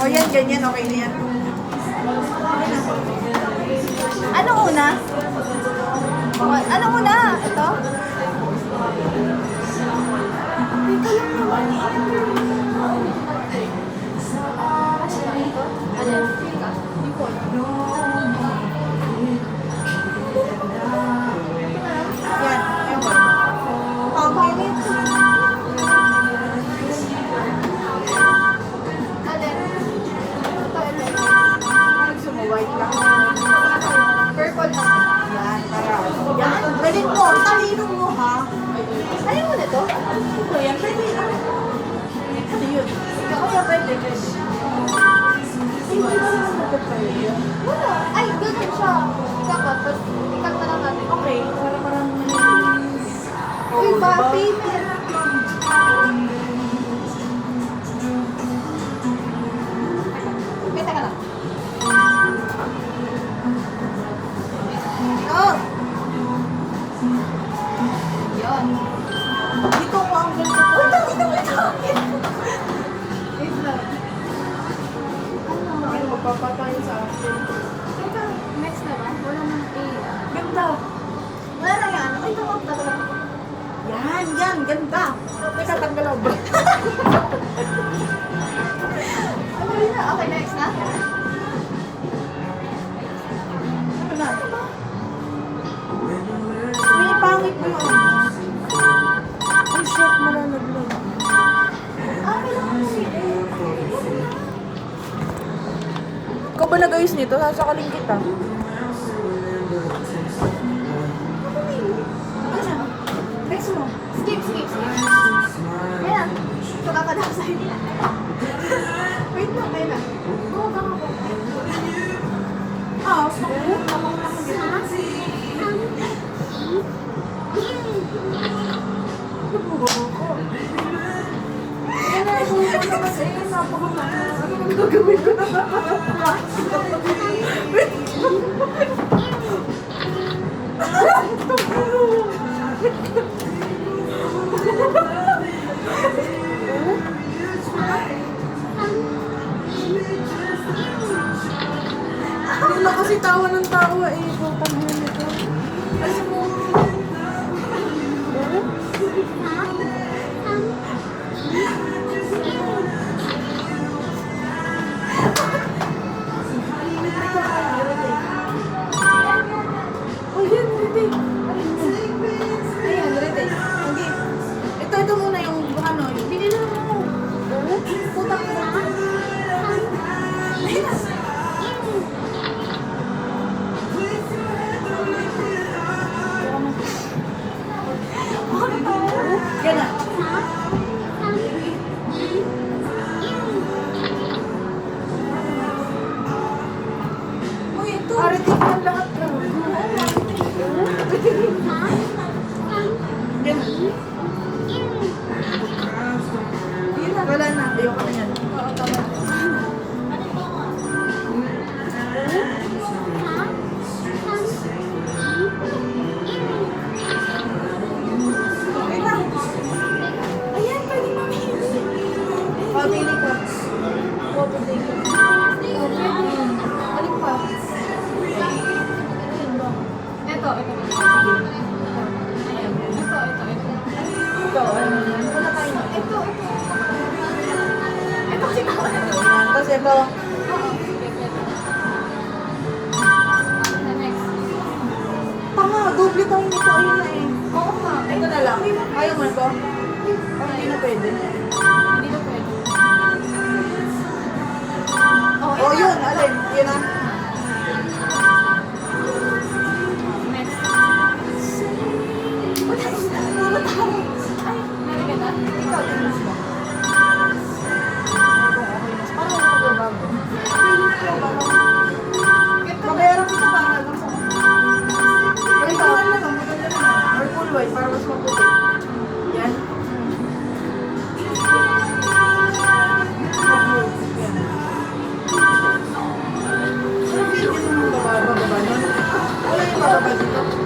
O yan, ganyan, okay na yan. Ano una? Ano una? Ito? Teka lang naman. Alin? Yan, ewan. Pangit. Gusto mo, white lang. Purple na. Yan, para. Yan, galing mo. Talino mo, ha? Ayaw mo na to? Ito, yan, pwede. Ano yun? Kaya pwede. Hindi ba naman magpapalaya? Wala. Ay, ganun siya. Ikat na lang natin. Okay, para parang... Uy, Oh, ba? diba? Payment. Wait, teka lang. Oh! Yun. Dito ko ang ganito. Uy, dito mo ito. Wait lang. Ay, magpapatay sa akin. Teka, next na ba? Wala nang A. Ganda. Wala na yan. Ay, ito ko talaga. Yan, ganda. Teka, tanggal ako ba? Ano yun na? Okay, next na? Ano na? May pangit mo yun. Ay, shit, malalaglag. Okay lang kasi. Ikaw ba nag-ayos nito? Sasakaling kita. Ano? Next mo. Skip. Ayan. Ito kakadang sa'yo. Wait lang, kaya na. Go, go. Ah, saku. Yan na, ibuho ko na kasi. Napakamalas. Ano ang gagawin ko na? Wala kasi tawa ng tawa eh. Putang ina nito. Kasi mo. Oh, yan, Rete. Ayan, ready. Okay. Ito muna yung ano. Pinili mo. Putang ina. Yan na. Uy, ito. Aritin mo lahat na. Yan na. Yan na. Wala na. Ayoko na yan. Oo, tama. Wait lang. Ayan, pwede mamili. Pamili ko. Pwede. Alin pa? Ito. Ayan. Ito. Ito, ano yan? Wala tayo na. Ito. Ito kasi tao na to. Tapos ito. Next. Tama, doble tayo nito. Ayun na eh. Oo nga. Ito na lang. Ayaw mo ito? Hindi na pwede. Hindi na pwede. Oh, yun. Alin? Yun na. Next. Wala tao. Ay, meron ka na? Ikaw, din mo. Parang magbabago. Mabayaran kita pa. Ito, ano lang. Maganda naman. Or full white para mas maputi. Yan. Wala yung bababa dito.